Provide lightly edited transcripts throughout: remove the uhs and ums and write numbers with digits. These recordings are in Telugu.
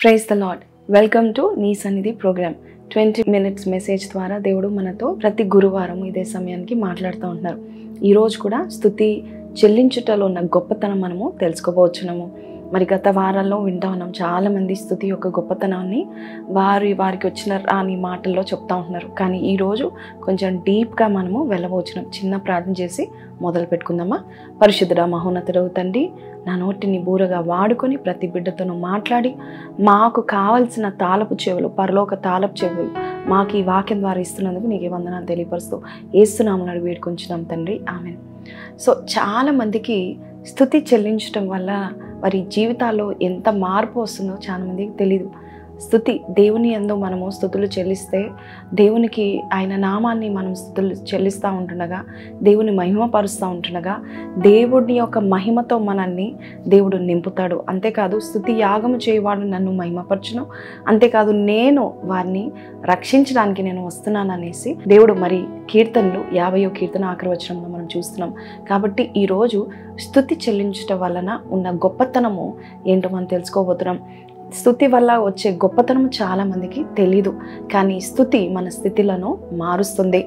Praise the lord. Welcome to నీ సన్నిధి ప్రోగ్రామ్. 20 minutes మెసేజ్ ద్వారా దేవుడు మనతో ప్రతి గురువారం ఇదే సమయానికి మాట్లాడుతూ ఉంటున్నారు. ఈరోజు కూడా స్తుతి చెల్లించుటలో ఉన్న గొప్పతనం మనము తెలుసుకోబోచున్నాము. మరి గత వారాల్లో వింటా ఉన్నాం, చాలామంది స్తుతి యొక్క గొప్పతనాన్ని వారికి వచ్చిన రాని మాటల్లో చెప్తా ఉంటున్నారు. కానీ ఈరోజు కొంచెం డీప్గా మనము వెళ్ళబోచున్నాం. చిన్న ప్రార్థన చేసి మొదలు పెట్టుకుందామా. పరిశుద్ధుడా మహోన్నతుడవు తండ్రి, నా నోటిని బూరగా వాడుకొని ప్రతి బిడ్డతోనూ మాట్లాడి మాకు కావలసిన తాళపు చెవులు, పరలోక తాళపు చెవులు మాకు ఈ వాక్యం ద్వారా ఇస్తున్నందుకు నీకే వందనాలు తెలియపరుస్తూ యేసునామమున అడిగి వేడుకొంచున్నాం తండ్రి, ఆమేన్. సో చాలామందికి స్తుతి చెల్లించడం వల్ల వారి జీవితాల్లో ఎంత మార్పు వస్తుందో చాలామందికి తెలీదు. స్తుతి దేవుని యందు మనము స్తుతులు చెల్లిస్తే, దేవునికి ఆయన నామాన్ని మనం స్తుతులు చెల్లిస్తూ ఉంటుండగా, దేవుని మహిమపరుస్తూ ఉంటుండగా దేవుని యొక్క మహిమతో మనల్ని దేవుడు నింపుతాడు. అంతేకాదు స్తుతి యాగము చేయవాడు నన్ను మహిమపరచును, అంతేకాదు నేను వారిని రక్షించడానికి నేను వస్తున్నాను అనేసి దేవుడు మరి కీర్తనలు 50వ కీర్తన ఆఖరి వచనంలో మనం చూస్తున్నాం. కాబట్టి ఈరోజు స్తుతి చెల్లించటం వలన ఉన్న గొప్పతనము ఏంటో మనం తెలుసుకోబోతున్నాం. స్తుతి వల్ల వచ్చే గొప్పతనం చాలామందికి తెలీదు. కానీ స్తుతి మన స్థితిలను మారుస్తుంది.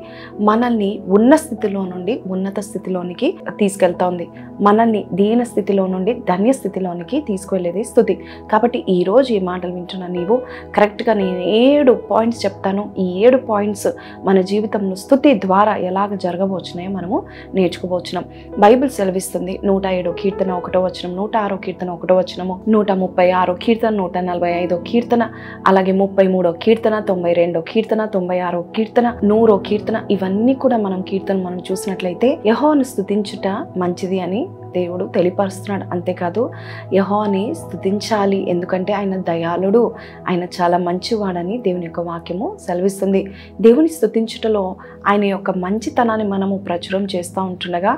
మనల్ని ఉన్న స్థితిలో నుండి ఉన్నత స్థితిలోనికి తీసుకెళ్తా ఉంది. మనల్ని దీన స్థితిలో నుండి ధన్య స్థితిలోనికి తీసుకువెళ్ళేది స్తుతి. కాబట్టి ఈరోజు ఈ మాటలు వింటున్న నీవు కరెక్ట్గా నేను 7 పాయింట్స్ చెప్తాను. ఈ 7 పాయింట్స్ మన జీవితంలో స్తుతి ద్వారా ఎలాగ జరగబోచున్నాయో మనము నేర్చుకోబోచున్నాం. బైబిల్ సెలవిస్తుంది 107వ కీర్తన 1వ వచనం, 106వ కీర్తన 1వ వచనము, 136వ కీర్తన, 145వ కీర్తన, అలాగే 33వ కీర్తన, 92వ కీర్తన, 96వ కీర్తన, 100వ కీర్తన, ఇవన్నీ కూడా మనం చూసినట్లయితే యెహోవాను స్తుతించుట మంచిది అని దేవుడు తెలియపరుస్తున్నాడు. అంతేకాదు యెహోవాని స్తుతించాలి, ఎందుకంటే ఆయన దయాళుడు, ఆయన చాలా మంచివాడని దేవుని యొక్క వాక్యము సెలవిస్తుంది. దేవుని స్తుతించుటలో ఆయన యొక్క మంచితనాన్ని మనము ప్రచురం చేస్తూ ఉంటుండగా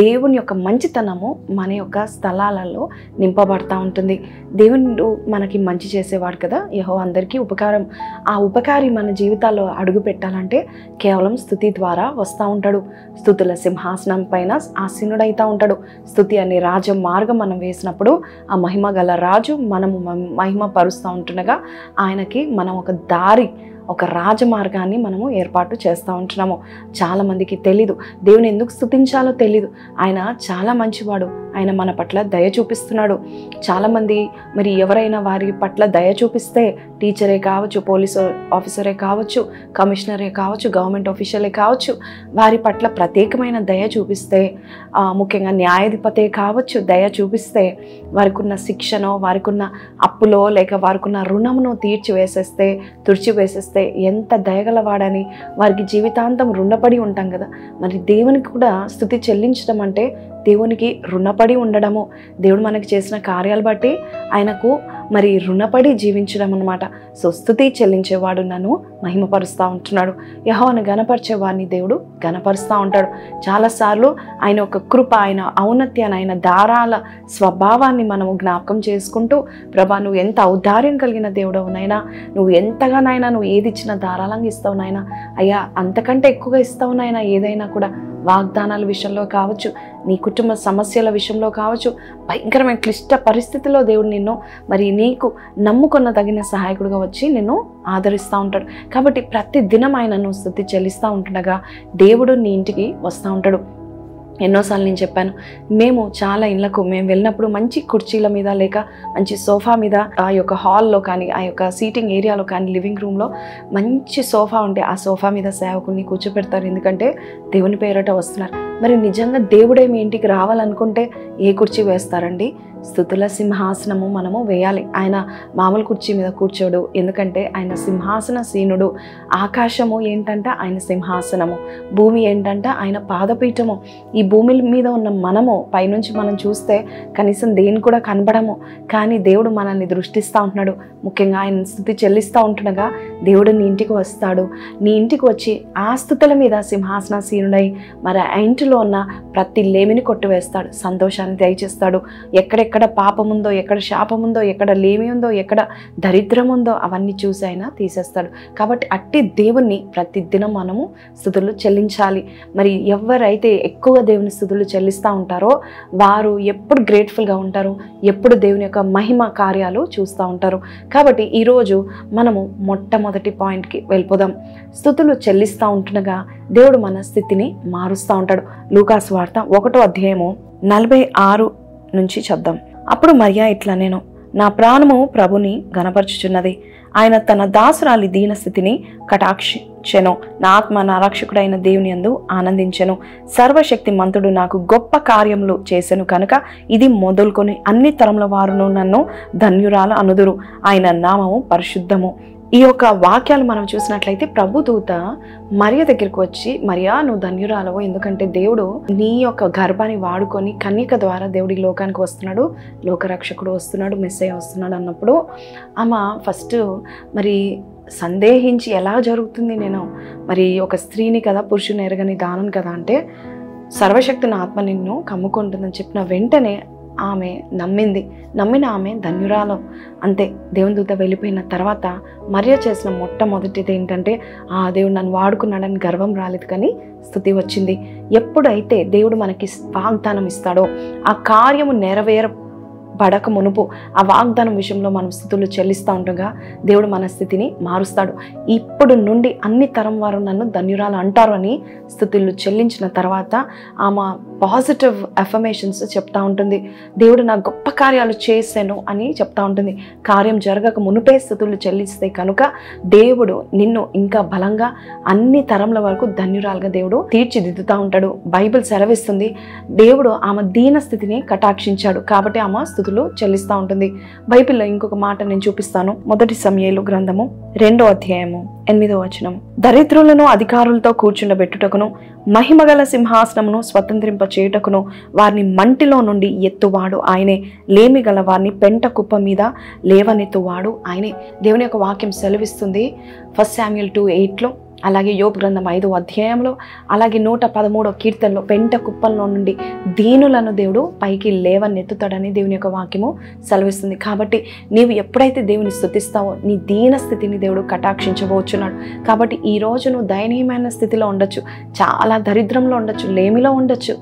దేవుని యొక్క మంచితనము మన యొక్క స్థలాలలో నింపబడతా ఉంటుంది. దేవుడు మనకి మంచి చేసేవాడు కదా, యెహోవా అందరికీ ఉపకారం. ఆ ఉపకారి మన జీవితాల్లో అడుగు పెట్టాలంటే కేవలం స్తుతి ద్వారా వస్తూ ఉంటాడు. స్తుతుల సింహాసనం పైన ఆసీనుడైతా ఉంటాడు. స్తుతి అనే రాజ మార్గం మనం వేసినప్పుడు ఆ మహిమ గల రాజు మనము మహిమ పరుస్తూ ఉంటుండగా ఆయనకి మనం ఒక దారి, ఒక రాజమార్గాన్ని మనము ఏర్పాటు చేస్తూ ఉంటున్నాము. చాలామందికి తెలీదు, దేవుని ఎందుకు స్తుతించాలో తెలీదు. ఆయన చాలా మంచివాడు, ఆయన మన పట్ల దయ చూపిస్తున్నాడు. చాలామంది మరి ఎవరైనా వారి పట్ల దయ చూపిస్తే, టీచరే కావచ్చు, పోలీసు ఆఫీసరే కావచ్చు, కమిషనరే కావచ్చు, గవర్నమెంట్ ఆఫీషియలే కావచ్చు, వారి పట్ల ప్రత్యేకమైన దయ చూపిస్తే, ముఖ్యంగా న్యాయాధిపతే కావచ్చు, దయ చూపిస్తే వారికి ఉన్న శిక్షనో, వారికి ఉన్న అప్పులో, లేక వారికి ఉన్న రుణమును తుడిచివేసేస్తే ఎంత దయగలవాడని వారికి జీవితాంతం రుణపడి ఉంటాం కదా. మరి దేవునికి కూడా స్తుతి చెల్లించడం అంటే దేవునికి రుణపడి ఉండడము. దేవుడు మనకి చేసిన కార్యాలు బట్టి ఆయనకు మరి రుణపడి జీవించడం అన్నమాట. సో స్తుతి చెల్లించేవాడు నన్ను మహిమపరుస్తూ ఉంటున్నాడు. యెహోవాను గణపరిచేవాడిని దేవుడు గణపరుస్తూ ఉంటాడు. చాలాసార్లు ఆయన ఒక కృప, ఆయన ఔన్నత్యాన్ని, ఆయన ధారాల స్వభావాన్ని మనము జ్ఞాపకం చేసుకుంటూ, ప్రభా నువ్వు ఎంత ఔదార్యం కలిగిన దేవుడవు నాయనా, నువ్వు ఎంతగానైనా నువ్వు ఏది ఇచ్చినా ధారాళంగా ఇస్తావు నాయనా, అయ్యా అంతకంటే ఎక్కువగా ఇస్తావు నాయనా. ఏదైనా కూడా వాగ్దానాల విషయంలో కావచ్చు, నీ కుటుంబ సమస్యల విషయంలో కావచ్చు, భయంకరమైన క్లిష్ట పరిస్థితిలో దేవుడు నిన్ను మరి నీకు నమ్ముకున్న తగిన సహాయకుడిగా వచ్చి నిన్ను ఆదరిస్తూ ఉంటాడు. కాబట్టి ప్రతి దినం ఆయనను స్తుతి చెల్లిస్తూ ఉంటుండగా దేవుడు నీ ఇంటికి వస్తూ ఉంటాడు. ఎన్నోసార్లు నేను చెప్పాను, మేము చాలా ఇళ్లకు మేము వెళ్ళినప్పుడు మంచి కుర్చీల మీద, లేక మంచి సోఫా మీద, ఆ యొక్క హాల్లో కానీ, ఆ యొక్క సీటింగ్ ఏరియాలో కానీ, లివింగ్ రూమ్లో మంచి సోఫా ఉంటే ఆ సోఫా మీద సేవకుల్ని కూర్చోపెడతారు. ఎందుకంటే దేవుని పేరట వస్తున్నారు. మరి నిజంగా దేవుడే మీ ఇంటికి రావాలనుకుంటే ఏ కుర్చీ వేస్తారండి? స్తుతుల సింహాసనము మనము వేయాలి. ఆయన మామూలు కుర్చీ మీద కూర్చోడు, ఎందుకంటే ఆయన సింహాసనసీనుడు. ఆకాశము ఏంటంటే ఆయన సింహాసనము, భూమి ఏంటంటే ఆయన పాదపీఠము. ఈ భూమి మీద ఉన్న మనము పైనుంచి మనం చూస్తే కనీసం దేని కూడా కనబడము, కానీ దేవుడు మనల్ని దృష్టిస్తూ ఉంటున్నాడు. ముఖ్యంగా ఆయన స్తుతి చెల్లిస్తూ ఉంటుండగా దేవుడు నీ ఇంటికి వస్తాడు. నీ ఇంటికి వచ్చి ఆ స్తుతుల మీద సింహాసనసీనుడై మరి ఆ ఇంటిలో ఉన్న ప్రతి లేమిని కొట్టివేస్తాడు, సంతోషాన్ని సంతోషాన్ని దయచేస్తాడు. ఎక్కడెక్కడ పాపం ఉందో, ఎక్కడ శాపం ఉందో, ఎక్కడ లేమి ఉందో, ఎక్కడ దరిద్రం ఉందో అవన్నీ చూసి ఆయన తీసేస్తాడు. కాబట్టి అట్టి దేవుణ్ణి ప్రతిదినం మనము స్తుతులు చెల్లించాలి. మరి ఎవరైతే ఎక్కువగా దేవుని స్తుతులు చెల్లిస్తూ ఉంటారో వారు ఎప్పుడు గ్రేట్ఫుల్గా ఉంటారు, ఎప్పుడు దేవుని యొక్క మహిమ కార్యాలు చూస్తూ ఉంటారు. కాబట్టి ఈరోజు మనము మొట్టమొదటి పాయింట్కి వెళ్ళిపోదాం. స్తుతులు చెల్లిస్తూ ఉంటుండగా దేవుడు మన స్థితిని మారుస్తూ ఉంటాడు. లూకాసు వార్త 1వ అధ్యాయము 46 నుంచి చద్దాం. అప్పుడు మరియా ఇట్లా, నేను నా ప్రాణము ప్రభుని గణపరచుచున్నది. ఆయన తన దాసురాలి దీన స్థితిని కటాక్షించెను. నా ఆత్మ నా రక్షకుడైన దేవుని యందు ఆనందించెను. సర్వశక్తి మంతుడు నాకు గొప్ప కార్యములు చేసెను కనుక ఇది మొదలుకొని అన్ని తరముల వారును నన్ను ధన్యురాలు అనుదురు. ఆయన నామము పరిశుద్ధము. ఈ యొక్క వాక్యాలు మనం చూసినట్లయితే ప్రభుదూత మరియ దగ్గరికి వచ్చి, మరియా నువ్వు ధన్యురాలవు, ఎందుకంటే దేవుడు నీ యొక్క గర్భాన్ని వాడుకొని కన్యక ద్వారా దేవుడి లోకానికి వస్తున్నాడు, లోకరక్షకుడు వస్తున్నాడు, మెస్సయ్య వస్తున్నాడు అన్నప్పుడు ఆమె ఫస్ట్ మరి సందేహించి ఎలా జరుగుతుంది, నేను మరి ఒక స్త్రీని కదా, పురుషుని ఎరగని దానను కదా అంటే సర్వశక్తిని ఆత్మ నిన్ను కమ్ముకుంటుందని చెప్పిన వెంటనే ఆమె నమ్మిన ఆమె ధన్యురాలు. అంతే. దేవుని దూత వెళ్ళిపోయిన తర్వాత మరియ చేసిన మొట్టమొదటిది ఏంటంటే దేవుడు నన్ను వాడుకున్నాడని గర్వం రాలేదు, కానీ స్తుతి వచ్చింది. ఎప్పుడైతే దేవుడు మనకి వాగ్దానం ఇస్తాడో ఆ కార్యము నెరవేరబడక మునుపు ఆ వాగ్దానం విషయంలో మనం స్తుతులు చెల్లిస్తూ ఉండగా దేవుడు మన స్థితిని మారుస్తాడు. ఇప్పుడు నుండి అన్ని తరం వారు నన్ను ధన్యురాలు అంటారు అని స్తుతులు చెల్లించిన తర్వాత ఆమె పాజిటివ్ అఫర్మేషన్స్ చెప్తా ఉంటుంది. దేవుడు నా గొప్ప కార్యాలు చేశాను అని చెప్తా ఉంటుంది. కార్యం జరగక మునుపే స్తుతులు చెల్లిస్తే కనుక దేవుడు నిన్ను ఇంకా బలంగా అన్ని తరంల వరకు ధన్యురాలుగా దేవుడు తీర్చిదిద్దుతూ ఉంటాడు. బైబిల్ సెలవిస్తుంది దేవుడు ఆమె దీన స్థితిని కటాక్షించాడు కాబట్టి ఆమె స్తుతులు చెల్లిస్తూ ఉంటుంది. బైబిల్లో ఇంకొక మాట నేను చూపిస్తాను. 1 సమూయేలు గ్రంథము 2వ అధ్యాయము 8వ వచనం. దరిద్రులను అధికారులతో కూర్చుండబెట్టుటకును మహిమగల సింహాసనమును స్వతంత్రింప చేయుటకును వారిని మంటిలో నుండి ఎత్తువాడు ఆయనే, లేమి గల వారిని పెంట కుప్ప మీద లేవనెత్తువాడు ఆయనే. దేవుని యొక్క వాక్యం సెలవిస్తుంది 1 శామ్యూయల్ 2:8లో, అలాగే యోబు గ్రంథం 5వ అధ్యాయంలో, అలాగే 113వ కీర్తనలో పెంట కుప్పల్లో నుండి దీనులను దేవుడు పైకి లేవనెత్తుతాడని దేవుని యొక్క వాక్యము సెలవిస్తుంది. కాబట్టి నీవు ఎప్పుడైతే దేవుని స్తుతిస్తావో నీ దీన స్థితిని దేవుడు కటాక్షించబోచున్నాడు. కాబట్టి ఈ రోజు నువ్వు దయనీయమైన స్థితిలో ఉండొచ్చు, చాలా దరిద్రంలో ఉండొచ్చు, లేమిలో ఉండొచ్చు.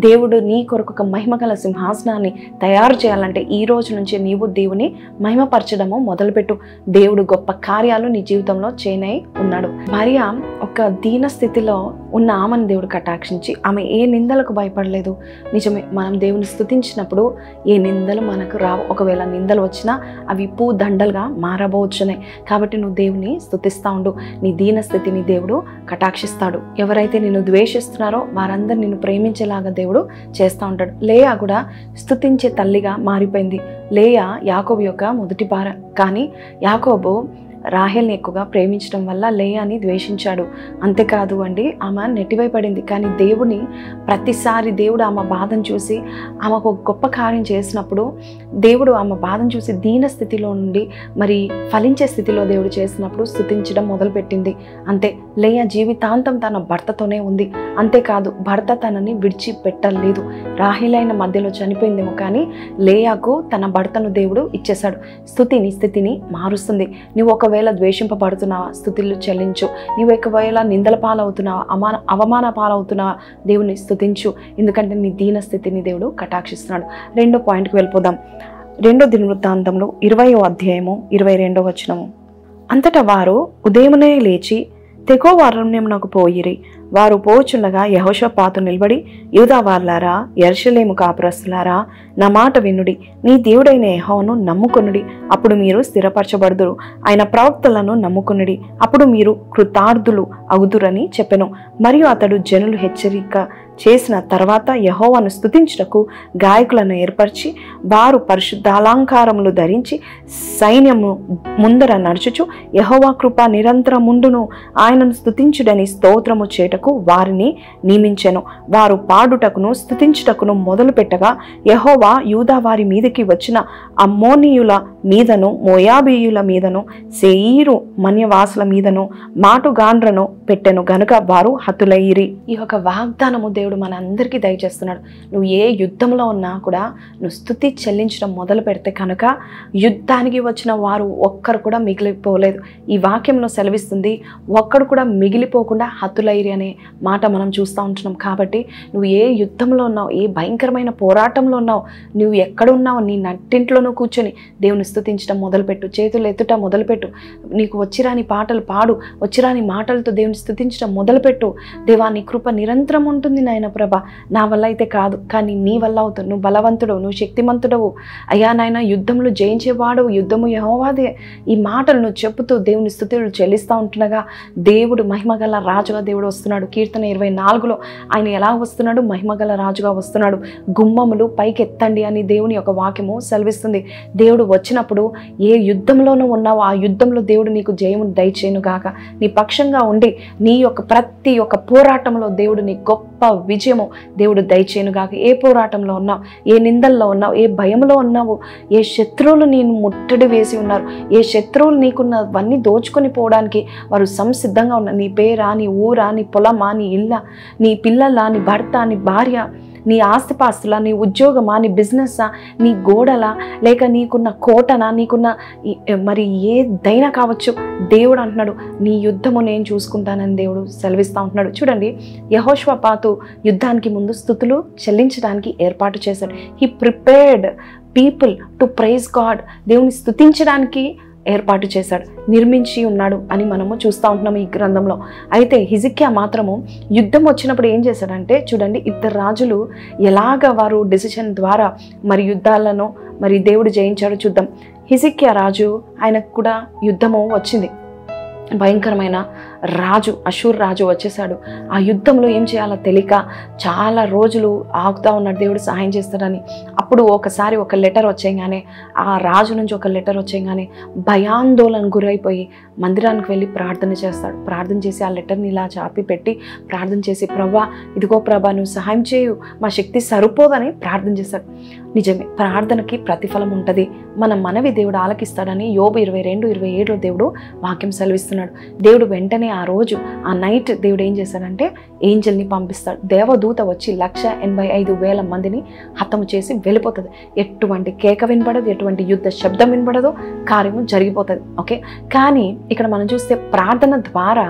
దేవుడు నీ కొరకు ఒక మహిమగల సింహాసనాన్ని తయారు చేయాలంటే ఈ రోజు నుంచి నీవు దేవుని మహిమపరచడము మొదలుపెట్టు. దేవుడు గొప్ప కార్యాలు నీ జీవితంలో చేయనై ఉన్నాడు. మరియా ఒక దీన స్థితిలో ఉన్న ఆమెను దేవుడు కటాక్షించి ఆమె ఏ నిందలకు భయపడలేదు. నిజమే, మనం దేవుని స్తుతించినప్పుడు ఏ నిందలు మనకు రావు. ఒకవేళ నిందలు వచ్చినా అవి దండలుగా మారబోచున్నాయి. కాబట్టి నువ్వు దేవుని స్తుతిస్తూ ఉండు, నీ దీన స్థితిని దేవుడు కటాక్షిస్తాడు. ఎవరైతే నిన్ను ద్వేషిస్తున్నారో వారందరూ నిన్ను ప్రేమించేలాగా దేవుడు చేస్తూ ఉంటాడు. లేయా కూడా స్తుతించే తల్లిగా మారిపోయింది. లేయా యాకోబు యొక్క మొదటి భార్య, కానీ యాకోబు రాహేల్ని ఎక్కువగా ప్రేమించడం వల్ల లేయాని ద్వేషించాడు. అంతేకాదు అండి, ఆమె నెట్టివైపడింది. కానీ దేవుని ప్రతిసారి దేవుడు ఆమె బాధను చూసి ఆమెకు ఒక గొప్ప కార్యం చేసినప్పుడు దేవుడు ఆమె బాధను చూసి దీన స్థితిలో నుండి మరి ఫలించే స్థితిలో దేవుడు చేసినప్పుడు స్తుతించడం మొదలుపెట్టింది. అంతే, లేయా జీవితాంతం తన భర్తతోనే ఉంది. అంతేకాదు భర్త తనని విడిచిపెట్టలేదు. రాహేలైన మధ్యలో చనిపోయిందేమో, కానీ లేయాకు తన భర్తను దేవుడు ఇచ్చేశాడు. స్తుతిని స్థితిని మారుస్తుంది. నువ్వు ఒకవేళ ద్వేషింపబడుతున్నావా, స్తుతులు చెల్లించు. నీవు ఒకవేళ నిందల పాలవుతున్నావా, అవమాన పాలవుతున్నావా, దేవుని స్తుతించు. ఎందుకంటే నీ దీన స్థితిని దేవుడు కటాక్షిస్తున్నాడు. 2వ పాయింట్కి వెళ్ళిపోదాం. 2వ దినవృత్తాంతంలో 20వ అధ్యాయము 22వ వచనము. అంతటా వారు ఉదయమునే లేచి తెకోవ అరణ్యమునకు పోయిరి. వారు పోచుండగా యెహోషాపాతు నిలబడి, యూదా వార్లారా, యెరూషలేము కాపురస్తులారా, నా మాట వినుడి. నీ దేవుడైన యెహోవాను నమ్ముకొనుడి, అప్పుడు మీరు స్థిరపరచబడుదురు. ఆయన ప్రవక్తలను నమ్ముకొనుడి, అప్పుడు మీరు కృతార్థులు అగుదురని చెప్పెను. మరియు అతడు జనులు హెచ్చరిక చేసిన తర్వాత యెహోవాను స్తుతించుటకు గాయకులను ఏర్పరిచి వారు పరిశుద్ధాలంకారములు ధరించి సైన్యము ముందర నడుచుచు యెహోవా కృప నిరంతరముండును, ఆయనను స్తుతించుడని స్తోత్రము చేటకు వారిని నియమించెను. వారు పాడుటకును స్తుతించుటకును మొదలు పెట్టగా యెహోవా యూదా వారి మీదకి వచ్చిన అమ్మోనీయుల మీదను మోయాబీయుల మీదను శేయీరు మన్యవాసుల మీదను మాటుగాండ్రను పెట్టెను గనుక వారు హతులయ్యిరి. ఈ యొక్క వాగ్దానము దేవుడు మన అందరికీ దయచేస్తున్నాడు. నువ్వు ఏ యుద్ధంలో ఉన్నా కూడా నువ్వు స్తుతి చెల్లించడం మొదలు పెడితే కనుక యుద్ధానికి వచ్చిన వారు ఒక్కరు కూడా మిగిలిపోలేదు. ఈ వాక్యంలో సెలవిస్తుంది, ఒక్కడు కూడా మిగిలిపోకుండా హతులయ్యిరి అనే మాట మనం చూస్తూ ఉంటున్నాం. కాబట్టి నువ్వు ఏ యుద్ధంలో ఉన్నావు, ఏ భయంకరమైన పోరాటంలో ఉన్నావు, నువ్వు ఎక్కడున్నావు, నీ నట్టింట్లోనూ కూర్చొని దేవుని స్తుతించడం మొదలుపెట్టు, చేతులు ఎత్తుట మొదలుపెట్టు, నీకు వచ్చిరాని పాటలు పాడు, వచ్చిరాని మాటలతో దేవుని స్తుతించడం మొదలుపెట్టు. దేవా నీ కృప నిరంతరం ఉంటుంది నాయన ప్రభ, నా వల్ల అయితే కాదు కానీ నీ వల్ల అవుతుంది. నువ్వు బలవంతుడవు, నువ్వు శక్తిమంతుడవు అయ్యా నాయన, యుద్ధంలో జయించేవాడు, యుద్ధము యెహోవాదే. ఈ మాటలు నువ్వు చెబుతూ దేవుని స్తుతులు చెల్లిస్తూ ఉంటుండగా దేవుడు మహిమగల రాజుగా దేవుడు వస్తున్నాడు. కీర్తన 24లో ఆయన ఎలా వస్తున్నాడు? మహిమగల రాజుగా వస్తున్నాడు. గుమ్మములు పైకెత్తండి అని దేవుని యొక్క వాక్యము సెలవిస్తుంది. దేవుడు వచ్చినప్పుడు ఏ యుద్ధంలోనూ ఉన్నావో ఆ యుద్ధంలో దేవుడు నీకు జయము దయచేయును గాక. నీ పక్షంగా ఉండి నీ యొక్క ప్రతి ఒక్క పోరాటంలో దేవుడు నీ గొప్ప విజయము దేవుడు దయచేయును గాక. ఏ పోరాటంలో ఉన్నావు, ఏ నిందల్లో ఉన్నావు, ఏ భయంలో ఉన్నావు, ఏ శత్రువులు నేను ముట్టడి వేసి ఉన్నారు, ఏ శత్రువులు నీకున్నవన్నీ దోచుకొని పోవడానికి వారు సంసిద్ధంగా ఉన్నారు. నీ పేరా, నీ ఊరా, నీ పొలమా, నీ ఇళ్ళ, నీ పిల్లల, నీ భర్త, నీ భార్య, నీ ఆస్తిపాస్తులా, నీ ఉద్యోగమా, నీ బిజినెస్సా, నీ గోడలా, లేక నీకున్న కోటనా, నీకున్న మరి ఏదైనా కావచ్చు, దేవుడు అంటున్నాడు నీ యుద్ధము నేను చూసుకుంటానని దేవుడు సెలవిస్తూ ఉంటున్నాడు. చూడండి, యెహోషాపాతు యుద్ధానికి ముందు స్తుతులు చెల్లించడానికి ఏర్పాటు చేశాడు. He prepared people to praise God. దేవుని స్తుతించడానికి ఏర్పాటు చేశాడు, నిర్మించి ఉన్నాడు అని మనము చూస్తూ ఉంటున్నాము ఈ గ్రంథంలో. అయితే హిజిక్యా మాత్రము యుద్ధం వచ్చినప్పుడు ఏం చేశాడంటే, చూడండి, ఇద్దరు రాజులు ఎలాగ వారు డెసిషన్ ద్వారా మరి యుద్ధాలను మరి దేవుడు జయించాడు చూద్దాం. హిజిక్యా రాజు, ఆయనకు కూడా యుద్ధము వచ్చింది. భయంకరమైన రాజు, అషూర్ రాజు వచ్చేసాడు. ఆ యుద్ధంలో ఏం చేయాలో తెలియక చాలా రోజులు ఆగుతూ ఉన్నాడు, దేవుడు సహాయం చేస్తాడని. అప్పుడు ఒకసారి ఒక లెటర్ వచ్చేయగానే, ఆ రాజు నుంచి ఒక లెటర్ వచ్చేయగానే భయాందోళన గురైపోయి మందిరానికి వెళ్ళి ప్రార్థన చేస్తాడు. ప్రార్థన చేసి ఆ లెటర్ని ఇలా చాపి పెట్టి ప్రార్థన చేసి, ప్రభా ఇదిగో ప్రభా నువ్వు సహాయం చేయు, మా శక్తి సరిపోదని ప్రార్థన చేస్తాడు. నిజమే, ప్రార్థనకి ప్రతిఫలం ఉంటుంది. మన మనవి దేవుడు ఆలకిస్తాడని యోబు 22:27లో దేవుడు వాక్యం సెలవిస్తున్నాడు. దేవుడు వెంటనే ఆ రోజు ఆ నైట్ దేవుడు ఏం చేశాడంటే ఏంజల్ని పంపిస్తాడు. దేవదూత వచ్చి 185,000 మందిని హతము చేసి వెళ్ళిపోతుంది. ఎటువంటి కేక వినపడదు, ఎటువంటి యుద్ధ శబ్దం వినపడదు, కార్యము జరిగిపోతుంది. ఓకే, కానీ ఇక్కడ మనం చూస్తే ప్రార్థన ద్వారా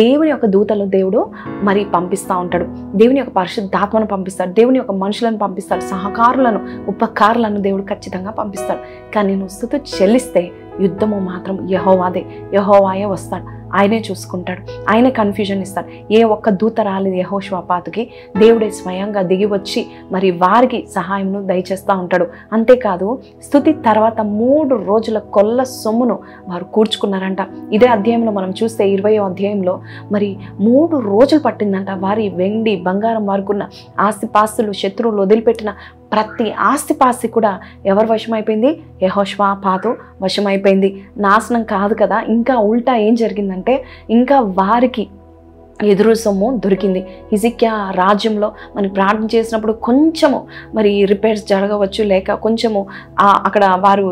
దేవుని యొక్క దూతలు దేవుడు మరి పంపిస్తూ ఉంటాడు. దేవుని యొక్క పరిశుద్ధాత్మను పంపిస్తాడు, దేవుని యొక్క మనుషులను పంపిస్తాడు, సహకారులను, ఉపకారులను దేవుడు ఖచ్చితంగా పంపిస్తాడు. కానీ నువ్వు స్తుతి చెల్లిస్తే యుద్ధము మాత్రం యెహోవాదే, యెహోవాయే వస్తాడు, ఆయనే చూసుకుంటాడు, ఆయనే కన్ఫ్యూజన్ ఇస్తాడు. ఏ ఒక్క దూత రాలేదు యెహోషాపాతుకి, దేవుడే స్వయంగా దిగి వచ్చి మరి వారికి సహాయంను దయచేస్తూ ఉంటాడు. అంతేకాదు, స్తుతి తర్వాత 3 రోజుల కొల్ల సొమ్మును వారు కూర్చుకున్నారంట. ఇదే అధ్యాయంలో మనం చూస్తే 20వ అధ్యాయంలో మరి 3 రోజులు పట్టిందంట. వారి వెండి బంగారం, వారికున్న ఆస్తిపాస్తులు, శత్రువులు వదిలిపెట్టిన ప్రతి ఆస్తిపాస్తి కూడా ఎవరు వశమైపోయింది? యెహోషాపాతు వశమైపోయింది. నాశనం కాదు కదా, ఇంకా ఉల్టా ఏం జరిగిందంటే ఇంకా వారికి ఎదురు సొమ్ము దొరికింది. హిజిక్యా రాజ్యంలో మనం ప్రార్థన చేసినప్పుడు కొంచెము మరి రిపేర్స్ జరగవచ్చు, లేక కొంచెము అక్కడ వారు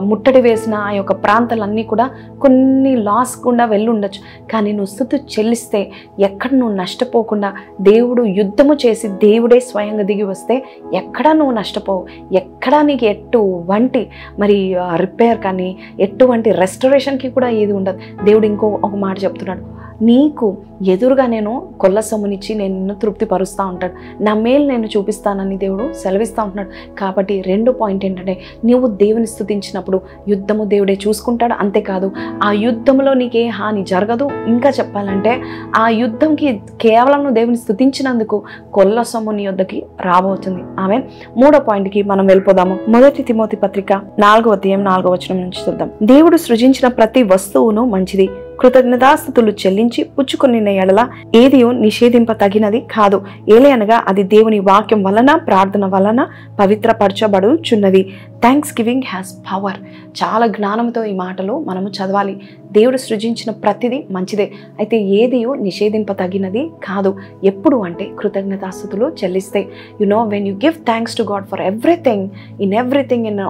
ముట్టడి వేసిన ఆ యొక్క ప్రాంతాలన్నీ కూడా కొన్ని లాస్ గుండా వెళ్ళి ఉండొచ్చు. కానీ నువ్వు స్తుతి చెల్లిస్తే ఎక్కడ నువ్వు నష్టపోకుండా, దేవుడు యుద్ధము చేసి దేవుడే స్వయంగా దిగి వస్తే ఎక్కడా నువ్వు నష్టపోవు, ఎక్కడా నీకు ఎటువంటి మరి రిపేర్ కానీ ఎటువంటి రెస్టరేషన్కి కూడా ఏది ఉండదు. దేవుడు ఒక మాట చెప్తున్నాడు, నీకు ఎదురుగా నేను కొల్ల సొమ్మునిచ్చి నేను నిన్ను తృప్తిపరుస్తూ ఉంటాడు, నా మేలు నేను చూపిస్తానని దేవుడు సెలవిస్తూ ఉంటున్నాడు. కాబట్టి 2 పాయింట్ ఏంటంటే, నువ్వు దేవుని స్తుతించినప్పుడు యుద్ధము దేవుడే చూసుకుంటాడు. అంతేకాదు, ఆ యుద్ధంలో నీకే హాని జరగదు. ఇంకా చెప్పాలంటే ఆ యుద్ధంకి కేవలం నువ్వు దేవుని స్తుతించినందుకు కొల్ల సొమ్ము నీ యొద్దకి రాబోతుంది. ఆమేన్. 3వ పాయింట్కి మనం వెళ్ళిపోదాము. 1 తిమోతి పత్రిక 4వ అధ్యాయం 4వ వచనం నుంచి చూద్దాం. దేవుడు సృజించిన ప్రతి వస్తువును మంచిది, కృతజ్ఞతాస్తుతులు చెల్లించి పుచ్చుకొనిన ఎడల ఏదియో నిషేధింప తగినది కాదు. ఏలయనగా అది దేవుని వాక్యం వలన ప్రార్థన వలన పవిత్రపరచబడుచున్నది. Thanksgiving has power. చాలా జ్ఞానంతో ఈ మాటలు మనము చదవాలి. దేవుడు సృజించిన ప్రతిదీ మంచిదే, అయితే ఏదియో నిషేధింప తగినది కాదు. ఎప్పుడు అంటే కృతజ్ఞతాస్తుతులు చెల్లిస్తే. You know, when you give thanks to God for everything, in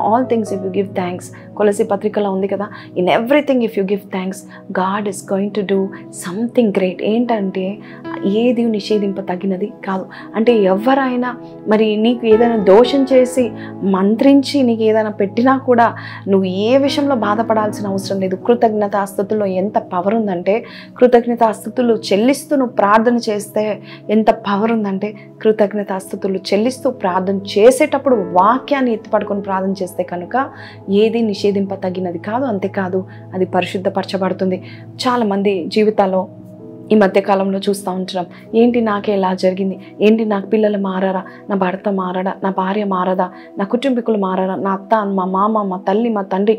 all things if you give thanks, కొలసి పత్రికలో ఉంది కదా, in everything if you give thanks God is going to do something great. ఏంటంటే ఏది నిషేధింప తగినది కాదు. అంటే ఎవరైనా మరి నీకు ఏదైనా దోషం చేసి మంత్రించి నీకు ఏదైనా పెట్టినా కూడా నువ్వు ఏ విషయంలో బాధపడాల్సిన అవసరం లేదు. కృతజ్ఞతాస్తుతుల్లో ఎంత పవర్ ఉందంటే, కృతజ్ఞతాస్తుతులు చెల్లిస్తూ నువ్వు ప్రార్థన చేస్తే ఎంత పవర్ ఉందంటే, కృతజ్ఞతాస్తుతులు చెల్లిస్తూ ప్రార్థన చేసేటప్పుడు వాక్యాన్ని ఎత్తిపడుకొని ప్రార్థన చేస్తే కనుక ఏది నిషేధింప తగినది కాదు. అంతేకాదు, అది పరిశుద్ధపరచబడుతుంది. చాలామంది జీవితాల్లో ఈ మధ్యకాలంలో చూస్తూ ఉంటున్నాం, ఏంటి నాకే ఇలా జరిగింది, ఏంటి నాకు పిల్లలు మారారా, నా భర్త మారడా, నా భార్య మారదా, నా కుటుంబీకులు మారారా, నా అత్త, మా మామ, మా తల్లి, మా తండ్రి,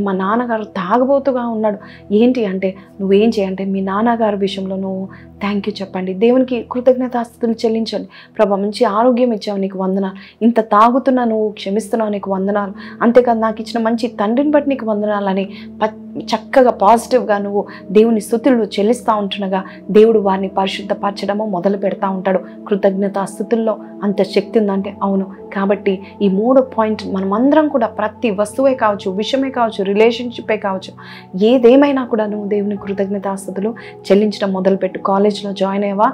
మా నాన్నగారు తాగబోతుగా ఉన్నాడు. ఏంటి అంటే నువ్వేం చేయంటే మీ నాన్నగారి విషయంలో నువ్వు థ్యాంక్ యూ చెప్పండి. దేవునికి కృతజ్ఞతాస్తుతులు చెల్లించండి. ప్రభా, మంచి ఆరోగ్యం ఇచ్చావు, నీకు వందనాలు. ఇంత తాగుతున్నా నువ్వు క్షమిస్తున్నావు, నీకు వందనాలు. అంతేకాదు, నాకు ఇచ్చిన మంచి తండ్రిని బట్టి నీకు వందనాలని చక్కగా పాజిటివ్గా నువ్వు దేవుని స్తుతులు చెల్లిస్తూ ఉంటుండగా దేవుడు వారిని పరిశుద్ధపరచడము మొదలు పెడతా ఉంటాడు. కృతజ్ఞతాస్తుతుల్లో అంత శక్తి ఉందంటే అవును. కాబట్టి ఈ 3 పాయింట్ మనమందరం కూడా ప్రతి వస్తువే కావచ్చు, విషయమే కావచ్చు, రిలేషన్షిప్పే కావచ్చు, ఏదేమైనా కూడా నువ్వు దేవుని కృతజ్ఞతాస్తుతులు చెల్లించడం మొదలుపెట్టు. కాలేజ్లో జాయిన్ అయ్యావా,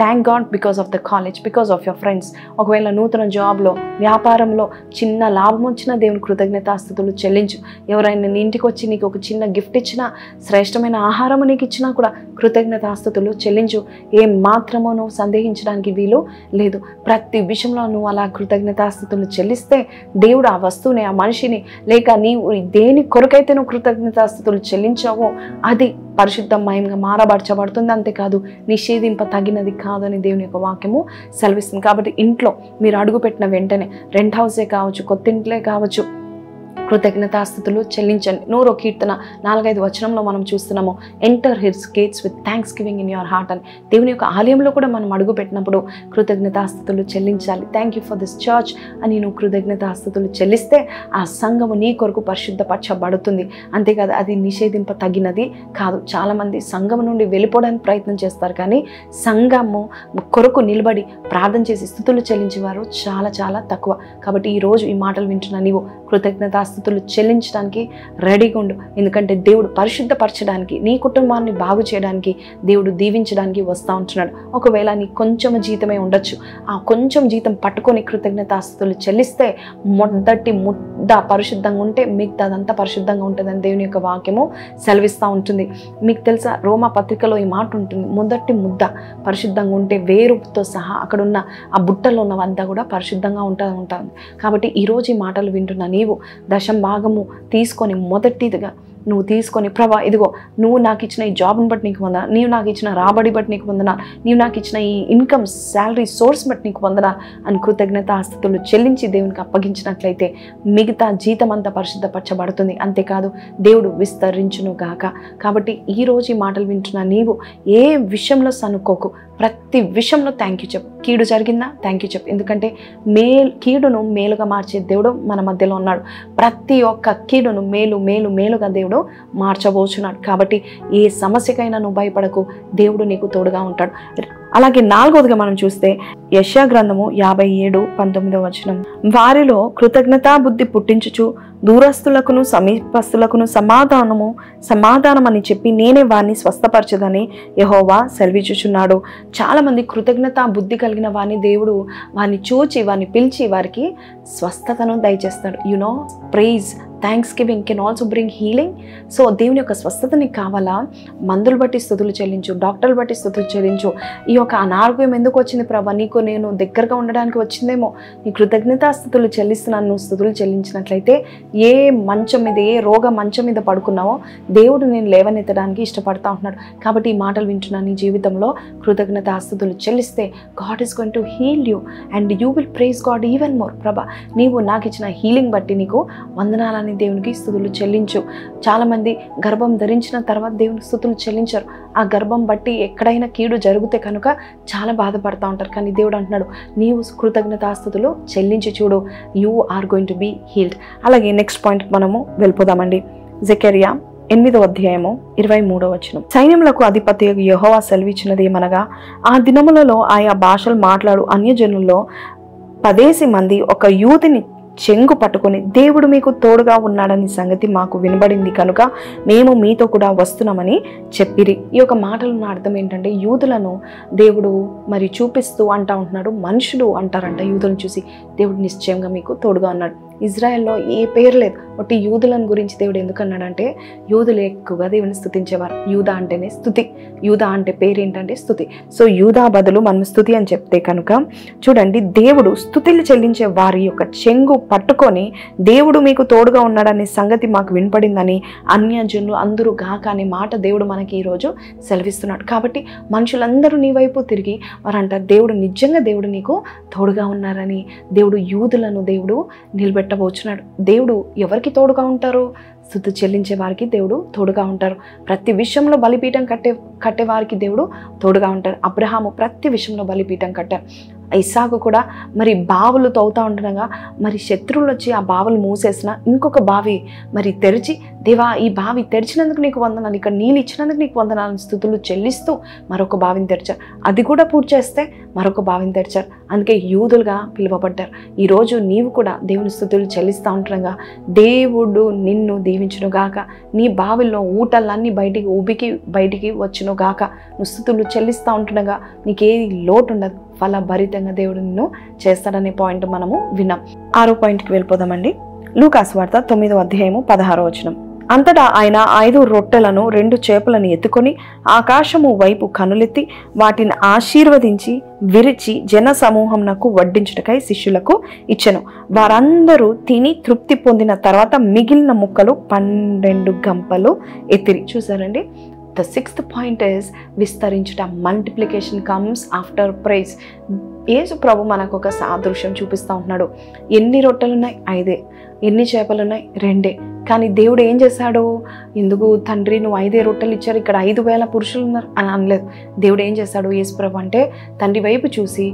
thank God because of the college, because of your friends. ఒకవేళ నూతన జాబ్లో, వ్యాపారంలో చిన్న లాభం వచ్చినా దేవుని కృతజ్ఞతాస్తుతులు చెల్లించు. ఎవరైనా నీ ఇంటికి వచ్చి నీకు ఒక చిన్న గిఫ్ట్ ఇచ్చినా, శ్రేష్టమైన ఆహారం నీకు ఇచ్చినా కూడా కృతజ్ఞతాస్తుతులు చెల్లించు. ఏం మాత్రమో నువ్వు సందేహించడానికి వీలు లేదు. ప్రతి విషయంలో నువ్వు అలా కృతజ్ఞతాస్తుతులు చెల్లిస్తే దేవుడు ఆ వస్తువుని, ఆ మనిషిని, లేక నీవు దేని కొరకైతే నువ్వు కృతజ్ఞతాస్తుతులు చెల్లించావో అది పరిశుద్ధమయంగా మారబరచబడుతుంది. అంతేకాదు, నిషేధింప తగినది కాదని దేవుని యొక్క వాక్యము సెలవిస్తుంది. కాబట్టి ఇంట్లో మీరు అడుగుపెట్టిన వెంటనే, రెంట్ హౌసే కావచ్చు, కొత్త ఇంట్లే కావచ్చు, కృతజ్ఞతాస్తుతులు చెల్లించండి. 100వ కీర్తన 4-5 వచనంలో మనం చూస్తున్నాము, enter his gates with thanks giving in your heart అని. దేవుని యొక్క ఆలయంలో కూడా మనం అడుగు పెట్టినప్పుడు కృతజ్ఞతాస్తుతులు చెల్లించాలి. Thank you for this church అని నువ్వు కృతజ్ఞతాస్తుతులు చెల్లిస్తే ఆ సంఘము నీ కొరకు పరిశుద్ధపరచబడుతుంది. అంతేకాదు, అది నిషేధింప తగినది కాదు. చాలామంది సంఘం నుండి వెళ్ళిపోవడానికి ప్రయత్నం చేస్తారు, కానీ సంఘము కొరకు నిలబడి ప్రార్థన చేసి స్తుతులు చెల్లించేవారు చాలా చాలా తక్కువ. కాబట్టి ఈరోజు ఈ మాటలు వింటున్న నీవు కృతజ్ఞతాస్తుతులు చెల్లించడానికి రెడీగా ఉండు. ఎందుకంటే దేవుడు పరిశుద్ధపరచడానికి, నీ కుటుంబాన్ని బాగు చేయడానికి, దేవుడు దీవించడానికి వస్తూ ఉంటున్నాడు. ఒకవేళ నీ కొంచెం జీతమే ఉండొచ్చు, ఆ కొంచెం జీతం పట్టుకొని కృతజ్ఞతాస్తుతులు చెల్లిస్తే మొదటి ముద్ద పరిశుద్ధంగా ఉంటే మిగతాదంతా పరిశుద్ధంగా ఉంటుందని దేవుని యొక్క వాక్యము సెలవిస్తూ ఉంటుంది. మీకు తెలుసా, రోమా పత్రికలో ఈ మాట ఉంటుంది, మొదటి ముద్ద పరిశుద్ధంగా ఉంటే వేరుతో సహా అక్కడున్న ఆ బుట్టలో ఉన్నవంతా కూడా పరిశుద్ధంగా ఉంటుంది. కాబట్టి ఈరోజు ఈ మాటలు వింటున్న నీవు దశం భాగము తీసుకొని మొదటిదిగా నువ్వు తీసుకొని, ప్రభా ఇదిగో నువ్వు నాకు ఇచ్చిన ఈ జాబ్ని బట్టి నీకు వందనాలు, నీవు నాకు ఇచ్చిన రాబడి బట్టి నీకు వందనాలు, నీవు నాకు ఇచ్చిన ఈ ఇన్కమ్ శాలరీ సోర్స్ బట్టి నీకు వందనాలు అని కృతజ్ఞతాస్తుతులు చెల్లించి దేవునికి అప్పగించినట్లయితే మిగతా జీతం అంతా పరిశుద్ధపరచబడుతుంది. అంతేకాదు, దేవుడు విస్తరించును గాక. కాబట్టి ఈరోజు ఈ మాటలు వింటున్న నీవు ఏ విషయంలో సనుకోకు, ప్రతి విషయంలో థ్యాంక్ యూ చెప్పు. కీడు జరిగిందా, థ్యాంక్ యూ చెప్పు. ఎందుకంటే కీడును మేలుగా మార్చే దేవుడు మన మధ్యలో ఉన్నాడు. ప్రతి ఒక్క కీడును మేలుగా దేవుడు మార్చబోచున్నాడు. కాబట్టి ఏ సమస్యకైనా నువ్వు భయపడకు, దేవుడు నీకు తోడుగా ఉంటాడు. అలాగే 4వదిగా మనం చూస్తే యెషయా గ్రంథము 57:19 వచనం, వారిలో కృతజ్ఞతా బుద్ధి పుట్టించుచు దూరస్తులకును సమీపస్తులకును సమాధానమని చెప్పి నేనే వారిని స్వస్థపరచదని యెహోవా సెలవిచ్చుచున్నాడు. చాలామంది కృతజ్ఞతా బుద్ధి కలిగిన వారిని దేవుడు వారిని చూచి, వారిని పిలిచి వారికి స్వస్థతను దయచేస్తాడు. You know, praise, thanksgiving can also bring healing. So దేవుని యొక్క స్వస్థత నీకు కావాలా, మందులు బట్టి స్తుతులు చెల్లించు, డాక్టర్లు బట్టి స్తుతులు చెల్లించు. ఈ యొక్క అనారోగ్యం ఎందుకు వచ్చింది ప్రభా, నీకు నేను దగ్గరగా ఉండడానికి వచ్చిందేమో, నీ కృతజ్ఞతాస్తుతులు చెల్లిస్తున్నాను. నువ్వు స్తుతులు చెల్లించినట్లయితే ఏ మంచం మీద, ఏ రోగ మంచం మీద పడుకున్నావో దేవుడు నేను లేవనెత్తడానికి ఇష్టపడతా ఉంటున్నాడు. కాబట్టి ఈ మాటలు వింటున్నా నీ జీవితంలో కృతజ్ఞతాస్తుతులు చెల్లిస్తే God is going to heal you and you will praise God even more. ప్రభా, నీవు నాకు ఇచ్చిన హీలింగ్ బట్టి నీకు వందనాలని కానీ దేవునికి స్తుతులు చెల్లించు. చాలామంది గర్భం ధరించిన తర్వాత దేవునికి స్తుతులు చెల్లించరు. ఆ గర్భం బట్టి ఎక్కడైనా కీడు జరిగితే కనుక చాలా బాధపడుతూ ఉంటారు. కానీ దేవుడు అంటున్నాడు, నీవు కృతజ్ఞతాస్తుతులు చెల్లించి చూడు, you are going to be healed. అలాగే నెక్స్ట్ పాయింట్ మనము వెళ్ళిపోదామండి. జెకర్యా 8వ అధ్యాయము 23వ వచనం. సైన్యములకు అధిపతి యెహోవా సెలవిచ్చినది ఏమనగా, ఆ దినములలో ఆయా భాషలు మాట్లాడు అన్యజనుల్లో 10 మంది ఒక యూదుని చెంగు పట్టుకొని, దేవుడు మీకు తోడుగా ఉన్నాడని సంగతి మాకు వినబడింది కనుక మేము మీతో కూడా వస్తున్నామని చెప్పిరి. ఈ యొక్క మాటలను అర్థం ఏంటంటే, యూదులను దేవుడు మరి చూపిస్తూ అంటా ఉంటున్నాడు. మనుషులు అంటారంట యూదులను చూసి, దేవుడు నిశ్చయంగా మీకు తోడుగా ఉన్నాడు. ఇజ్రాయెల్లో ఏ పేరు లేదు, ఒకటి యూదులను గురించి దేవుడు ఎందుకు అన్నాడంటే, యూదులు ఎక్కువగా దేవుని స్తుతించేవారు. యూదా అంటేనే స్తుతి, యూదా అంటే పేరు ఏంటంటే స్తుతి. సో యూదా బదులు మనం స్తుతి అని చెప్తే కనుక చూడండి, దేవుడు స్తుతులు చెల్లించే వారి యొక్క చెంగు పట్టుకొని, దేవుడు మీకు తోడుగా ఉన్నాడనే సంగతి మాకు వినపడిందని అన్యజనులు అందరూ గాక అనే మాట దేవుడు మనకి ఈరోజు సెలవిస్తున్నాడు. కాబట్టి మనుషులందరూ నీ వైపు తిరిగి వారంటారు, దేవుడు నిజంగా దేవుడు నీకు తోడుగా ఉన్నారని. దేవుడు యూదులను దేవుడు నిలబెట్టబోచున్నాడు. దేవుడు ఎవరికి తోడుగా ఉంటారు? స్తుతి చెల్లించే వారికి దేవుడు తోడుగా ఉంటారు. ప్రతి విషయంలో బలిపీఠం కట్టే వారికి దేవుడు తోడుగా ఉంటారు. అబ్రహాము ప్రతి విషయంలో బలిపీఠం కట్టారు. ఇస్సాకు కూడా మరి బావులు తవ్వుతూ ఉంటుండగా మరి శత్రువులు వచ్చి ఆ బావులు మూసేసిన ఇంకొక బావి మరి తెరిచి, దేవా ఈ బావి తెరిచినందుకు నీకు వందనాలు, ఇక్కడ నీళ్ళు ఇచ్చినందుకు నీకు వందనాలు స్తుతులు చెల్లిస్తూ మరొక బావిని తెరిచారు. అది కూడా పూర్తి చేస్తే మరొక బావిని తెరిచారు. అందుకే యూదులుగా పిలువబడ్డారు. ఈరోజు నీవు కూడా దేవుని స్తుతులు చెల్లిస్తూ ఉంటుండగా దేవుడు నిన్ను దీవించును గాక. నీ బావిల్లో ఊటలన్నీ బయటికి వచ్చును గాక. నువ్వు స్తుతులు చెల్లిస్తూ ఉంటుండగా నీకేది లోటు ఉండదు. ఫలభరితంగా దేవుడు నిన్ను చేస్తాడనే పాయింట్ మనము విన్నాం. 6వ పాయింట్కి వెళ్ళిపోదామండి. లూకా సువార్త 9వ అధ్యాయము 16వ వచనం. అంతటా ఆయన 5 రొట్టెలను 2 చేపలను ఎత్తుకొని ఆకాశము వైపు కనులెత్తి వాటిని ఆశీర్వదించి విరిచి జన సమూహంనకు వడ్డించుటకై శిష్యులకు ఇచ్చెను. వారందరూ తిని తృప్తి పొందిన తర్వాత మిగిలిన ముక్కలు 12 గంపలు ఎత్తిరి. చూసారండి, the 6th point is విస్తరించుట. Multiplication comes after praise. యేసు ప్రభు మనకు ఒక సాదృశ్యం చూపిస్తూ ఉంటున్నాడు. ఎన్ని రొట్టెలు ఉన్నాయి? 5. ఎన్ని చేపలు ఉన్నాయి? 2. కానీ దేవుడు ఏం చేశాడు? ఎందుకు తండ్రి నువ్వు 5 రొట్టెలు ఇచ్చారు, ఇక్కడ 5,000 పురుషులు ఉన్నారు అని అనలేదు. దేవుడు ఏం చేశాడు? యేసు ప్రభు అంటే తండ్రి వైపు చూసి,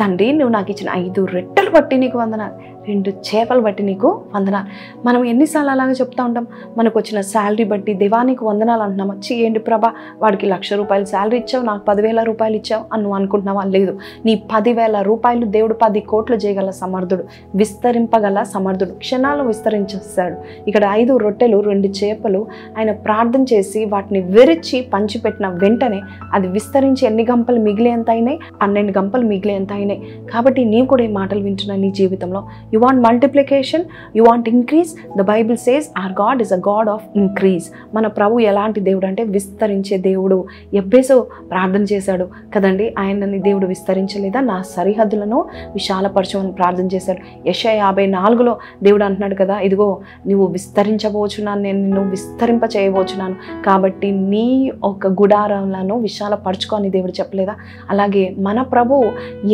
తండ్రి నువ్వు నాకు ఇచ్చిన 5 రొట్టెలు బట్టి నీకు వందనాలు, 2 చేపలు బట్టి నీకు వందనాలు. మనం ఎన్నిసార్లు అలాగే చెప్తా ఉంటాం? మనకు వచ్చిన శాలరీ బట్టి దేవానికి వందనాలు అంటున్నాం. వచ్చి ఏంటి ప్రభా వాడికి 1,00,000 రూపాయలు శాలరీ ఇచ్చావు, నాకు 10,000 రూపాయలు ఇచ్చావు అని నువ్వు అనుకుంటున్నావా? లేదు, నీ 10,000 రూపాయలు దేవుడు 10 కోట్లు చేయగల సమర్థుడు, విస్తరింపగల సమర్థుడు. క్షణాలు విస్తరించేస్తాడు. ఇక్కడ 5 రొట్టెలు 2 చేపలు ఆయన ప్రార్థన చేసి వాటిని విరిచి పంచిపెట్టిన వెంటనే అది విస్తరించి ఎన్ని గంపలు మిగిలేంత అయినాయి? 12 గంపలు మిగిలేంత అయినాయి. కాబట్టి నీవు కూడా ఈ మాటలు వింటున్నా నీ జీవితంలో. You want multiplication, you want increase. The Bible says our God is a God of increase. మన ప్రభు ఎలాంటి దేవుడు అంటే విస్తరించే దేవుడు. ఎబ్బేసు ప్రార్థన చేశాడు కదండి, ఆయనని దేవుడు విస్తరించలేదా? నా సరిహద్దులను విశాలపరచమని ప్రార్థన చేశాడు. యెషయా 54లో దేవుడు అంటున్నాడు కదా, ఇదిగో నువ్వు విస్తరించబోచున్నాను, నేను నిన్ను విస్తరింప చేయబోచున్నాను, కాబట్టి నీ ఒక గుడారాలను విశాలపరచుకొని దేవుడు చెప్పలేదా? అలాగే మన ప్రభు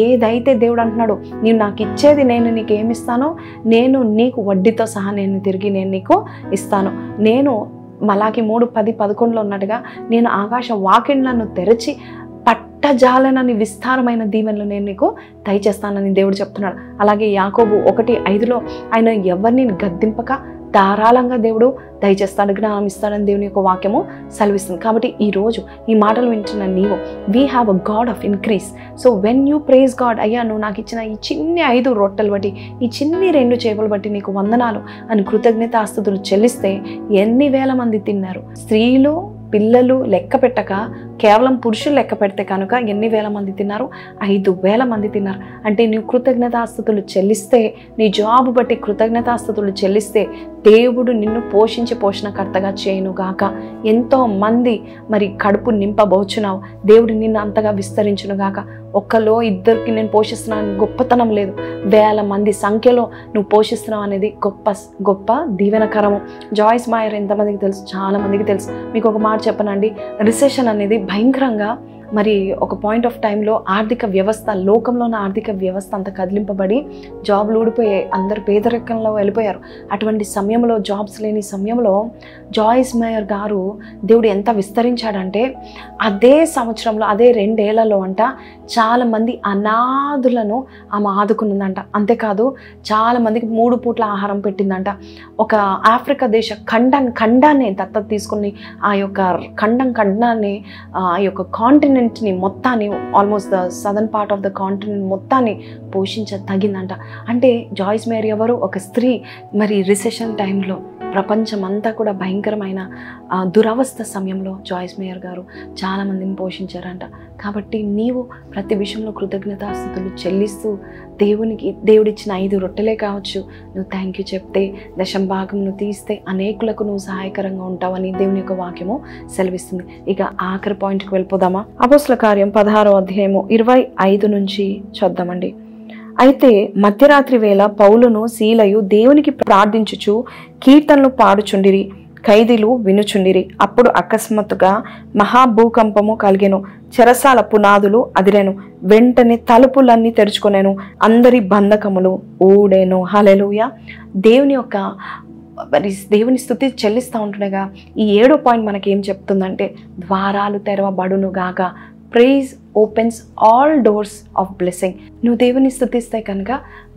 ఏదైతే దేవుడు అంటున్నాడు, నీవు నాకు ఇచ్చేది నేను నీకు ఏమిస్తానో, నేను నీకు వడ్డీతో సహా నేను తిరిగి నీకు ఇస్తాను. నేను మలాకి 3:10-11లో ఉన్నట్టుగా నేను ఆకాశ వాకిళ్లను తెరచి పట్టజాలనని విస్తారమైన దీవెనలు నేను నీకు దయచేస్తానని దేవుడు చెప్తున్నాడు. అలాగే యాకోబు 1:5లో ఆయన ఎవరిని గద్దింపక ధారాళంగా దేవుడు దయచేస్తాడు, జ్ఞానం ఇస్తాడని దేవుని యొక్క వాక్యము సెలవిస్తుంది. కాబట్టి ఈరోజు ఈ మాటలు వింటున్న నీవు, we have a God of increase. So when you praise God, అయ్యా నువ్వు నాకు ఇచ్చిన ఈ చిన్ని 5 రొట్టెలు బట్టి, ఈ చిన్ని 2 చేపలు బట్టి నీకు వందనాలు అని కృతజ్ఞతాస్తుతులు చెల్లిస్తే ఎన్ని వేల మంది తిన్నారు? స్త్రీలు పిల్లలు లెక్క పెట్టక కేవలం పురుషులు లెక్క పెడితే కనుక ఎన్ని వేల మంది తిన్నారు? 5,000 మంది తిన్నారు. అంటే నీవు కృతజ్ఞతాస్తుతులు చెల్లిస్తే, నీ జాబ్ బట్టి కృతజ్ఞతాస్తుతులు చెల్లిస్తే దేవుడు నిన్ను పోషించి పోషణకర్తగా చేయను గాక. ఎంతో మంది మరి కడుపు నింపబోచున్నావు, దేవుడు నిన్ను అంతగా విస్తరించును గాక. ఒక్కలో ఇద్దరికి నేను పోషిస్తున్నాను గొప్పతనం లేదు, వేల మంది సంఖ్యలో నువ్వు పోషిస్తున్నావు అనేది గొప్ప దీవెనకరము. జాయిస్ మాయర్ ఎంతమందికి తెలుసు? చాలా మందికి తెలుసు. మీకు ఒక మాట చెప్పనండి, రిసెషన్ అనేది భయంకరంగా మరి ఒక పాయింట్ ఆఫ్ టైంలో ఆర్థిక వ్యవస్థ, లోకంలో ఉన్న ఆర్థిక వ్యవస్థ అంతా కదిలింపబడి జాబ్లు ఊడిపోయాయి, అందరు పేదరికంలో వెళ్ళిపోయారు. అటువంటి సమయంలో, జాబ్స్ లేని సమయంలో జాయిస్ మేయర్ గారు దేవుడు ఎంత విస్తరించాడంటే అదే సంవత్సరంలో, అదే 2 ఏళ్లలో అంట చాలామంది అనాథులను ఆమె ఆదుకున్నదంట. అంతేకాదు చాలామందికి 3 పూట్ల ఆహారం పెట్టిందంట. ఒక ఆఫ్రికా దేశ ఖండాన్ని దత్తత తీసుకుని ఆ యొక్క ఖండాన్ని, ఆ యొక్క కాంటినెంట్ని మొత్తాన్ని, almost the southern part of the continent మొత్తాన్ని పోషించదగిందంట. అంటే జాయిస్ మేరీ ఎవరు? ఒక స్త్రీ. మరి రిసెషన్ టైంలో ప్రపంచం అంతా కూడా భయంకరమైన దురవస్థ సమయంలో జాయిస్ మేయర్ గారు చాలామందిని పోషించారంట. కాబట్టి నీవు ప్రతి విషయంలో కృతజ్ఞతాస్తుతులు చెల్లిస్తూ దేవుడిచ్చిన 5 రొట్టెలే కావచ్చు, నువ్వు థ్యాంక్ యూ చెప్తే, దశంభాగం నువ్వు తీస్తే అనేకులకు నువ్వు సహాయకరంగా ఉంటావని దేవుని యొక్క వాక్యము సెలవిస్తుంది. ఇక ఆఖరి పాయింట్కి వెళ్ళిపోదామా? అపోస్తల కార్యం 16వ అధ్యాయము 25 నుంచి చూద్దామండి. అయితే మధ్యరాత్రి వేళ పౌలును సీలయు దేవునికి ప్రార్థించుచు కీర్తనలు పాడుచుండిరి, ఖైదీలు వినుచుండిరి. అప్పుడు అకస్మాత్తుగా మహాభూకంపము కలిగెను, చెరసాల పునాదులు అదిరెను, వెంటనే తలుపులన్నీ తెరుచుకొనెను, అందరి బంధకములు ఊడెను. హల్లెలూయా. దేవుని స్తుతి చెల్లిస్తూ ఉంటుండగా ఈ 7వ పాయింట్ మనకి ఏం చెప్తుందంటే, ద్వారాలు తెరవబడును గాక. Praise opens all doors of blessing. నువ్వు దేవుని స్తుతిస్తే కనుక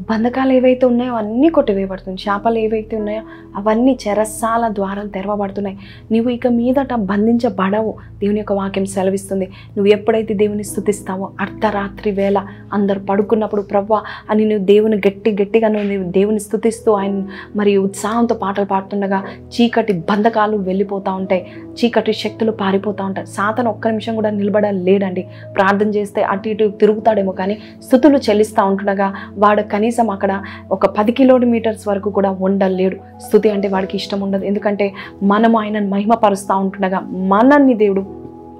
బంధకాలు ఏవైతే ఉన్నాయో అన్నీ కొట్టివేయబడుతుంది, శాపాలు ఏవైతే ఉన్నాయో అవన్నీ చెరసాల ద్వారాలు తెరవబడుతున్నాయి. నువ్వు ఇక మీదట బంధించబడవు, దేవుని యొక్క వాక్యం సెలవిస్తుంది. నువ్వు ఎప్పుడైతే దేవుని స్తుతిస్తావో, అర్ధరాత్రి వేళ అందరు పడుకున్నప్పుడు ప్రభువా అని నువ్వు దేవుని గట్టిగా నువ్వు దేవుని స్తుతిస్తూ ఆయన మరి ఉత్సాహంతో పాటలు పాడుతుండగా చీకటి బంధకాలు వెళ్ళిపోతూ ఉంటాయి, చీకటి శక్తులు పారిపోతూ ఉంటాయి. సాతాను ఒక్క నిమిషం కూడా నిలబడలేడండి. ప్రార్థన చేస్తే అటు ఇటు తిరుగుతాడేమో, కానీ స్తుతులు చెల్లిస్తూ ఉంటుండగా వాడు కనీసం అక్కడ ఒక 10 కిలోమీటర్స్ వరకు కూడా ఉండలేడు. స్తుతి అంటే వాడికి ఇష్టం ఉండదు. ఎందుకంటే మనము ఆయనను మహిమపరుస్తూ ఉంటుండగా మనల్ని దేవుడు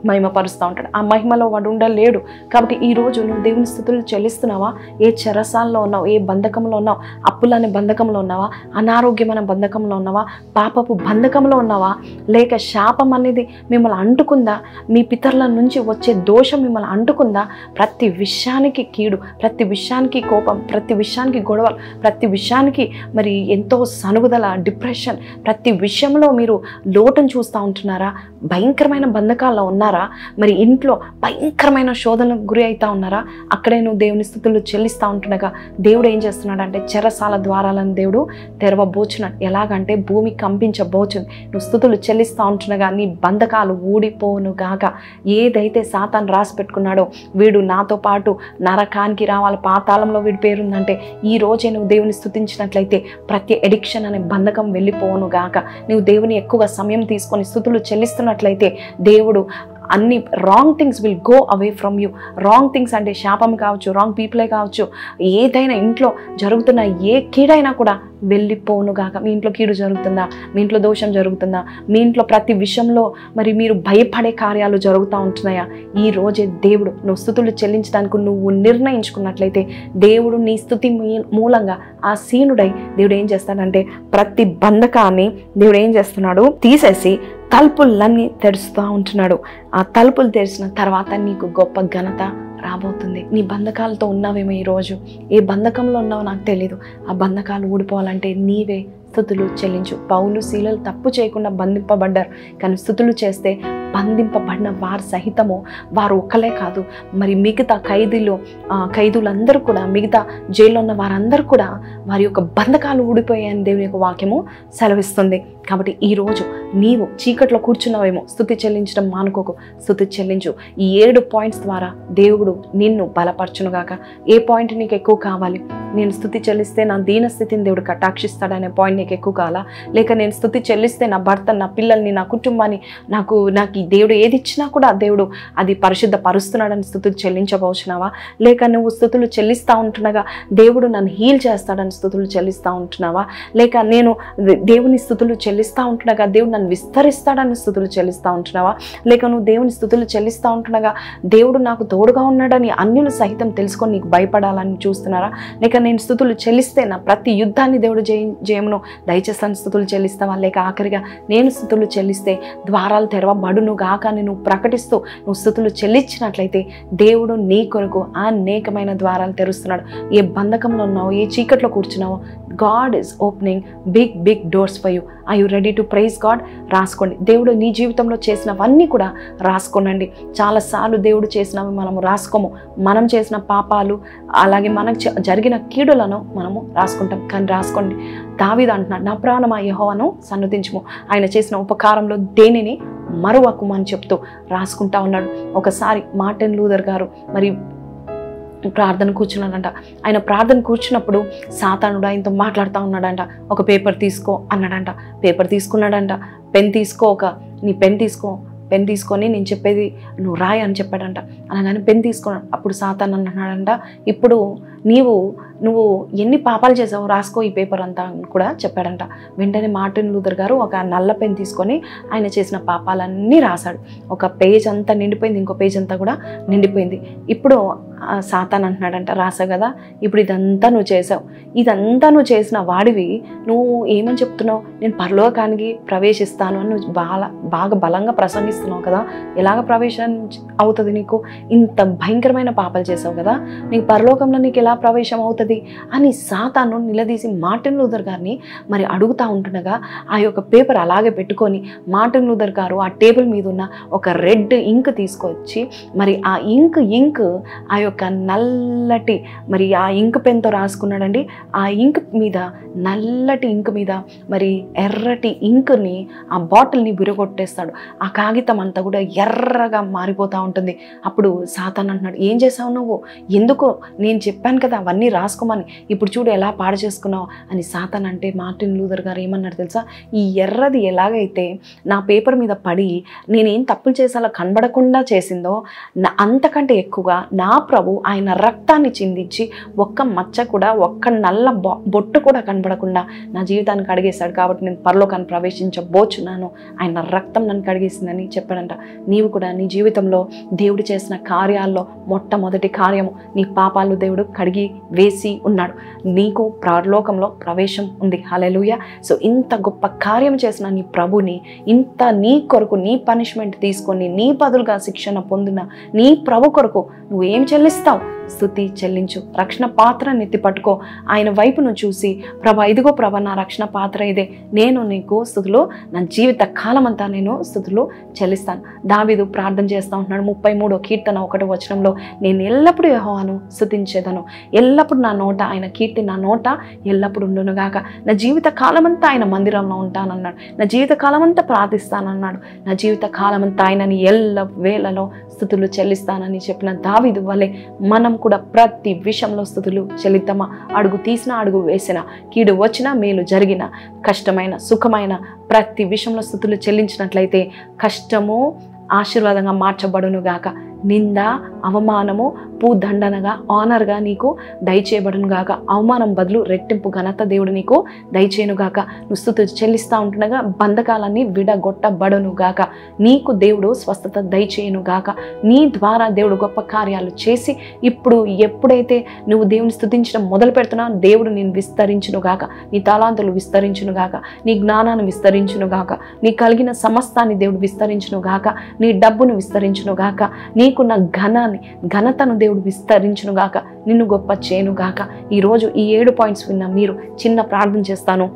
మహిమపరుస్తూ ఉంటాడు. ఆ మహిమలో వాడు ఉండలేడు. కాబట్టి ఈరోజు నువ్వు దేవుని స్తుతులు చెల్లిస్తున్నావా? ఏ చెరసాల్లో ఉన్నావు? ఏ బంధకంలో ఉన్నావు? అప్పులనే బంధకంలో ఉన్నావా? అనారోగ్యమైన బంధకంలో ఉన్నావా? పాపపు బంధకంలో ఉన్నావా? లేక శాపం అనేది మిమ్మల్ని అంటుకుందా? మీ పితరుల నుంచి వచ్చే దోషం మిమ్మల్ని అంటుకుందా? ప్రతి విషయానికి కీడు, ప్రతి విషయానికి కోపం, ప్రతి విషయానికి గొడవలు, ప్రతి విషయానికి మరి ఎంతో సనుగుదల, డిప్రెషన్, ప్రతి విషయంలో మీరు లోటును చూస్తూ ఉంటున్నారా? భయంకరమైన బంధకాల్లో ఉన్నారా? మరి ఇంట్లో భయంకరమైన శోధనకు గురి అవుతా ఉన్నారా? అక్కడే నువ్వు దేవుని స్తుతులు చెల్లిస్తూ ఉంటుండగా దేవుడు ఏం చేస్తున్నాడు అంటే చెరసాల ద్వారాలను దేవుడు తెరవబోచున్నాడు. ఎలాగంటే భూమి కంపించబోచుంది. నువ్వు స్తుతులు చెల్లిస్తూ ఉంటుండగా నీ బంధకాలు ఊడిపోను గాక. ఏదైతే సాతాను రాసి పెట్టుకున్నాడో వీడు నాతో పాటు నరకానికి రావాలి, పాతాళంలో వీడి పేరుందంటే ఈ రోజే నువ్వు దేవుని స్తుతించినట్లయితే ప్రతి ఎడిక్షన్ అనే బంధకం వెళ్ళిపోను గాక. నువ్వు దేవుని ఎక్కువగా సమయం తీసుకొని స్తుతులు చెల్లిస్తున్నట్లయితే దేవుడు అన్ని wrong things will go away from you. Wrong things అంటే శాపం కావచ్చు, రాంగ్ పీపులే కావచ్చు, ఏదైనా ఇంట్లో జరుగుతున్న ఏ కీడైనా కూడా వెళ్ళిపోనుగాక. మీ ఇంట్లో కీడు జరుగుతుందా? మీ ఇంట్లో దోషం జరుగుతుందా? మీ ఇంట్లో ప్రతి విషయంలో మరి మీరు భయపడే కార్యాలు జరుగుతూ ఉంటున్నాయా? ఈ రోజే దేవుడు నువ్వు స్తుతులు చెల్లించడానికి నువ్వు నిర్ణయించుకున్నట్లయితే దేవుడు నీ స్తుతి మూలంగా ఆ సీనుడై దేవుడు ఏం చేస్తాడంటే ప్రతి బంధకాన్ని దేవుడు ఏం చేస్తున్నాడు తీసేసి తలుపులన్నీ తెరుస్తూ ఉంటున్నాడు. ఆ తలుపులు తెరిచిన తర్వాత నీకు గొప్ప ఘనత రాబోతుంది. నీ బంధకాలతో ఉన్నావేమో ఈరోజు, ఏ బంధకంలో ఉన్నావో నాకు తెలీదు. ఆ బంధకాలు ఊడిపోవాలంటే నీవే స్తుతులు చెల్లించు. పౌలు శీలలు తప్పు చేయకుండా బంధింపబడ్డారు, కానీ స్తుతులు చేస్తే బంధింపబడిన వారు సహితము వారు ఒక్కలే కాదు, మరి మిగతా ఖైదీలందరూ కూడా, మిగతా జైల్లో ఉన్న వారందరూ కూడా వారి యొక్క బంధకాలు ఊడిపోయాయని దేవుని యొక్క వాక్యము సెలవిస్తుంది. కాబట్టి ఈరోజు నీవు చీకట్లో కూర్చున్నావేమో, స్తుతి చెల్లించడం మానుకోకు, స్తుతి చెల్లించు. ఈ 7 పాయింట్స్ ద్వారా దేవుడు నిన్ను బలపరచునుగాక. ఏ పాయింట్ నీకు ఎక్కువ కావాలి? నేను స్తుతి చెల్లిస్తే నా దీన స్థితిని దేవుడు కటాక్షిస్తాడనే పాయింట్ నీకు ఎక్కువ కావాలా? లేక నేను స్తుతి చెల్లిస్తే నా భర్త, నా పిల్లల్ని, నా కుటుంబాన్ని, నాకు ఈ దేవుడు ఏది ఇచ్చినా కూడా దేవుడు అది పరిశుద్ధ పరుస్తున్నాడని స్తుతులు చెల్లించబోచున్నావా? లేక నువ్వు స్తుతులు చెల్లిస్తూ ఉంటుండగా దేవుడు నన్ను హీల్ చేస్తాడని స్తుతులు చెల్లిస్తూ ఉంటున్నావా? లేక నేను దేవుని స్తుతులు చెల్లిస్తూ ఉంటుండగా దేవుడు నన్ను విస్తరిస్తాడని స్తుతులు చెల్లిస్తూ ఉంటున్నావా? లేక నువ్వు దేవుని స్తుతులు చెల్లిస్తూ ఉంటుండగా దేవుడు నాకు తోడుగా ఉన్నాడని అన్యులు సహితం తెలుసుకొని నీకు భయపడాలని చూస్తున్నారా? లేక నేను స్తుతులు చెల్లిస్తే నా ప్రతి యుద్ధాన్ని దేవుడు జయమును దయచేసి స్తుతులు చెల్లిస్తావా, లేక ఆఖరిగా నేను స్తుతులు చెల్లిస్తే ద్వారాలు తెరవబడును గాక అని నువ్వు ప్రకటిస్తూ నువ్వు స్తుతులు చెల్లించినట్లయితే దేవుడు నీ కొరకు అనేకమైన ద్వారాలు తెరుస్తున్నాడు. ఏ బంధకంలో ఉన్నావో, ఏ చీకట్లో కూర్చున్నావో, God is opening big doors for you. I you ready to praise God? రాసుకోండి. దేవుడు నీ జీవితంలో చేసినవన్నీ కూడా రాసుకోనండి. చాలాసార్లు దేవుడు చేసినవి మనము రాసుకోము. మనం చేసిన పాపాలు అలాగే మనకు జరిగిన కీడులను మనము రాసుకుంటాం. కానీ రాసుకోండి. దావీదు అంటున్నాడు, నా ప్రాణమా యెహోవాను సన్నుతించుము, ఆయన చేసిన ఉపకారంలో దేనిని మరువకుము అని చెప్తూ రాసుకుంటా ఉన్నాడు. ఒకసారి మార్టిన్ లూథర్ గారు మరి ప్రార్థన కూర్చున్నాడంట. ఆయన ప్రార్థన కూర్చున్నప్పుడు సాతానుడు ఆయనతో మాట్లాడుతూ ఉన్నాడంట. ఒక పేపర్ తీసుకో అన్నాడంట. పేపర్ తీసుకున్నాడంట. పెన్ తీసుకో, నీ పెన్ తీసుకొని నేను చెప్పేది నువ్వు రాయి అని చెప్పాడంట. అనగానే పెన్ తీసుకున్నాడు. అప్పుడు సాతాను అన్నాడంట, ఇప్పుడు నువ్వు ఎన్ని పాపాలు చేసావు రాసుకో ఈ పేపర్ అంతా కూడా చెప్పాడంట. వెంటనే మార్టిన్ లూథర్ గారు ఒక నల్ల పెన్ తీసుకొని ఆయన చేసిన పాపాలన్నీ రాశాడు. ఒక పేజ్ అంతా నిండిపోయింది, ఇంకో పేజ్ అంతా కూడా నిండిపోయింది. ఇప్పుడు సాతాను అంటున్నాడంట, రాసావు కదా, ఇప్పుడు ఇదంతా నువ్వు చేసావు, ఇదంతా నువ్వు చేసిన వాడివి నువ్వు ఏమని చెప్తున్నావు, నేను పరలోకానికి ప్రవేశిస్తాను అని నువ్వు బాగా బలంగా ప్రసంగిస్తున్నావు కదా, ఎలాగ ప్రవేశం అవుతుంది నీకు, ఇంత భయంకరమైన పాపాలు చేసావు కదా, నీకు పరలోకంలో నీకు ఎలా ప్రవేశం అవుతుంది అని సాతాను నిలదీసి మార్టిన్ లూథర్ గారిని మరి అడుగుతూ ఉంటుండగా ఆ యొక్క పేపర్ అలాగే పెట్టుకొని మార్టిన్ లూథర్ గారు ఆ టేబుల్ మీద ఉన్న ఒక రెడ్ ఇంక్ తీసుకొచ్చి మరి ఆ ఇంక్ ఆ యొక్క నల్లటి మరి ఆ ఇంక్ పెన్తో రాసుకున్నాడండి. ఆ ఇంక్ మీద నల్లటి ఇంక్ మీద మరి ఎర్రటి ఇంక్ని ఆ బాటిల్ని విరగొట్టేస్తాడు. ఆ కాగితం అంతా కూడా ఎర్రగా మారిపోతూ ఉంటుంది. అప్పుడు సాతాను అంటున్నాడు, ఏం చేసావు నువ్వు, ఎందుకు నేను చెప్పాను కదా అవన్నీ రాసుకోమని, ఇప్పుడు చూడు ఎలా పాడు చేసుకున్నావు అని సాతాను అంటే మార్టిన్ లూథర్ గారు ఏమన్నాడు తెలుసా, ఈ ఎర్రది ఎలాగైతే నా పేపర్ మీద పడి నేనేం తప్పులు చేసేలా కనబడకుండా చేసిందో అంతకంటే ఎక్కువగా నా ప్రభు ఆయన రక్తాన్ని చిందించి ఒక్క మచ్చ కూడా, ఒక్క నల్ల బొట్టు కూడా కనబడకుండా నా జీవితాన్ని కడిగేశాడు. కాబట్టి నేను పరలోకాన్ని ప్రవేశించబోచున్నాను, ఆయన రక్తం నన్ను కడిగేసిందని చెప్పాడంట. నీవు కూడా నీ జీవితంలో దేవుడు చేసిన కార్యాల్లో మొట్టమొదటి కార్యము నీ పాపాలు దేవుడు కడిగి వేసి ఉన్నాడు. నీకు పరలోకంలో ప్రవేశం ఉంది. హల్లెలూయా. సో ఇంత గొప్ప కార్యం చేసిన నీ ప్రభుని, ఇంత నీ కొరకు నీ పనిష్మెంట్ తీసుకొని నీ బదులుగా శిక్షణ పొందిన నీ ప్రభు కొరకు నువ్వు ఏం చెల్లిస్తావు? స్తుతి చెల్లించు. రక్షణ పాత్రని ఎత్తి పట్టుకో. ఆయన వైపును చూసి, ప్రభా ఇదిగో ప్రభా నా రక్షణ పాత్ర ఇదే, నేను నీకు స్తుతులు నా జీవిత కాలం అంతా నేను స్తుతులు చెల్లిస్తాను. దావీదు ప్రార్థన చేస్తూ ఉంటున్నాడు. 33వ కీర్తన 1వ వచనంలో, నేను ఎల్లప్పుడూ యెహోవాను స్తుతించేదను, ఎల్లప్పుడు నా నోట ఆయన కీర్తి నా నోట ఎల్లప్పుడు ఉండునుగాక, నా జీవిత కాలమంతా ఆయన మందిరంలో ఉంటానన్నాడు, నా జీవిత కాలమంతా ప్రార్థిస్తానన్నాడు, నా జీవిత కాలమంతా ఆయనని ఎల్ల వేళలో స్తుతులు చెల్లిస్తానని చెప్పిన దావీదు వలె మనం కూడా ప్రతి విషయంలో స్తుతులు చెల్లిద్దామా. అడుగు తీసిన, అడుగు వేసిన, కీడు వచ్చినా మేలు జరిగిన, కష్టమైన సుఖమైన ప్రతి విషయంలో స్తుతులు చెల్లించినట్లయితే కష్టము ఆశీర్వాదంగా మార్చబడును గాక, నింద అవమానము పూదండనగా ఆనర్గా నీకు దయచేయబడును గాక, అవమానం బదులు రెట్టింపు ఘనత దేవుడు నీకు దయచేయను గాక. నువ్వు స్తుతులు చెల్లిస్తూ ఉంటుండగా బంధకాలన్నీ విడగొట్టబడును గాక, నీకు దేవుడు స్వస్థత దయచేయను గాక, నీ ద్వారా దేవుడు గొప్ప కార్యాలు చేసి ఇప్పుడు ఎప్పుడైతే నువ్వు దేవుని స్తుతించడం మొదలు పెడుతున్నావు దేవుడు నేను విస్తరించును గాక, నీ తలాంతులు విస్తరించును గాక, నీ జ్ఞానాన్ని విస్తరించును గాక, నీ కలిగిన సమస్తాన్ని దేవుడు విస్తరించును గాక, నీ డబ్బును విస్తరించును గాక, నీకున్న ఘనతను దేవుడు విస్తరించును గాక, నిన్ను గొప్ప చేయను గాక. ఈరోజు ఈ 7 పాయింట్స్ విన్న మీరు చిన్న ప్రార్థన చేస్తాను.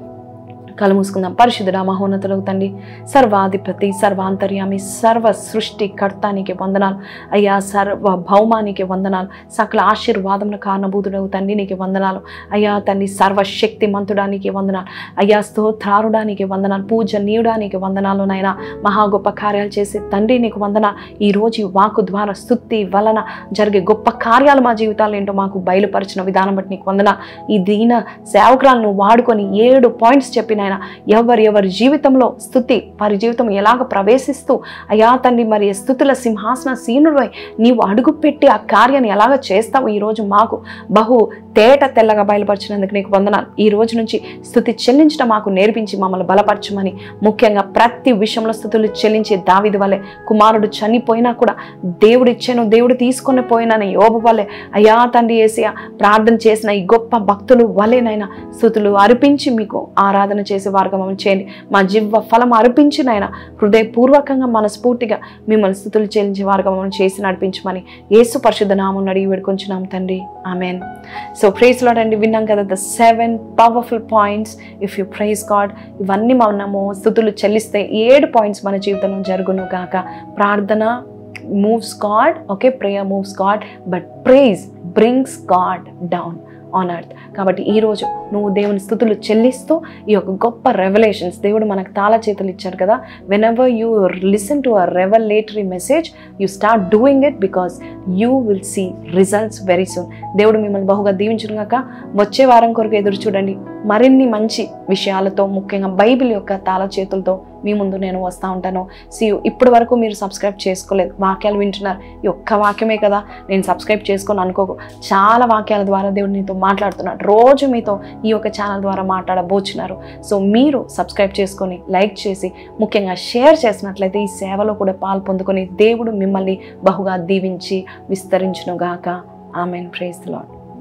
కళ్ళు మూసుకుందాం. పరిశుద్ధుడా మహోన్నతులకు తండ్రి, సర్వాధిపతి సర్వాంతర్యామి సర్వ సృష్టికర్తానికి వందనాలు అయ్యా, సర్వ భౌమానికి వందనాలు, సకల ఆశీర్వాదముల కారణభూతుడవు తండ్రి నీకు వందనాలు అయ్యా తండ్రి, సర్వశక్తిమంతుడానికి వందనాలు అయ్యా, స్తోత్రారుడానికి వందనాలు, పూజనీయుడానికి వందనాలు నాయన, మహా గొప్ప కార్యాలు చేసే తండ్రి నీకు వందనాలు. ఈరోజు ఈ వాక్కు ద్వారా స్తుతి వలన జరిగే గొప్ప కార్యాలు మా జీవితాలు ఏంటో మాకు బయలుపరిచిన విధానం బట్టి నీకు వందనాలు. ఈ దీన సేవకురాలను వాడుకొని 7 పాయింట్స్ చెప్పిన ఆయన నాయన ఎవరి జీవితంలో స్థుతి వారి జీవితం ఎలాగ ప్రవేశిస్తూ అయా తండ్రి మరి స్థుతుల సింహాసన సీనుడివై నీవు అడుగుపెట్టి ఆ కార్యాన్ని ఎలాగ చేస్తావు ఈరోజు మాకు బహు తేట తెల్లగా బయలుపరిచినందుకు నీకు వందనాలు. ఈ రోజు నుంచి స్థుతి చెల్లించడం మాకు నేర్పించి మమ్మల్ని బలపరచమని, ముఖ్యంగా ప్రతి విషయంలో స్థుతులు చెల్లించే దావీదు వలె, కుమారుడు చనిపోయినా కూడా దేవుడు ఇచ్చాను దేవుడు తీసుకొని పోయినని యోబు వలె అయా తండ్రి యేసయ్య ప్రార్థన చేసిన ఈ గొప్ప భక్తులు వలెనైనా స్థుతులు అర్పించి మీకు ఆరాధన చేసే వారుగా మమ్మల్ని చేయండి. మా జివ్వ ఫలం అర్పించి నాయన హృదయపూర్వకంగా మనస్ఫూర్తిగా మిమ్మల్ని స్థుతులు చెల్లించే వారుగా మమ్మల్ని చేసి నడిపించమని యేసు పరిశుద్ధ నామమున అడిగి వేడుకొంచున్నాం తండ్రి, ఆమెన్. సో ప్రైజ్ లార్డ్ అండి. విన్నాం కదా the 7 powerful points if you praise God. ఇవన్నీ మనము స్థుతులు చెల్లిస్తే 7 పాయింట్స్ మన జీవితంలో జరుగును గాక. ప్రార్థన moves God, okay, prayer moves God, but praise brings God down on earth. కాబట్టి ఈరోజు నువ్వు దేవుని స్థుతులు చెల్లిస్తూ ఈ యొక్క గొప్ప రెవల్యూషన్స్ దేవుడు మనకు తాళ చేతులు ఇచ్చారు కదా. Whenever you listen to a revelatory message you start doing it because you will see results very soon. దేవుడు మిమ్మల్ని బహుగా దీవించును గాక. వచ్చే వారం కొరకు ఎదురు చూడండి. మరిన్ని మంచి విషయాలతో, ముఖ్యంగా బైబిల్ యొక్క తాళ చేతులతో మీ ముందు నేను వస్తూ ఉంటాను. ఇప్పటి వరకు మీరు సబ్స్క్రైబ్ చేసుకోలేదు, వాక్యాలు వింటున్నారు, ఈ ఒక్క వాక్యమే కదా నేను సబ్స్క్రైబ్ చేసుకొని అనుకోకు. చాలా వాక్యాల ద్వారా దేవుడు నీతో మాట్లాడుతున్నాడు. రోజు మీతో ఈ యొక్క ఛానల్ ద్వారా మాట్లాడబోచున్నారు. సో మీరు సబ్స్క్రైబ్ చేసుకొని, లైక్ చేసి, ముఖ్యంగా షేర్ చేసినట్లయితే ఈ సేవలో కూడా పాలు పొందుకొని దేవుడు మిమ్మల్ని బహుగా దీవించి విస్తరించును గాక. ఆమెన్. Praise the lord.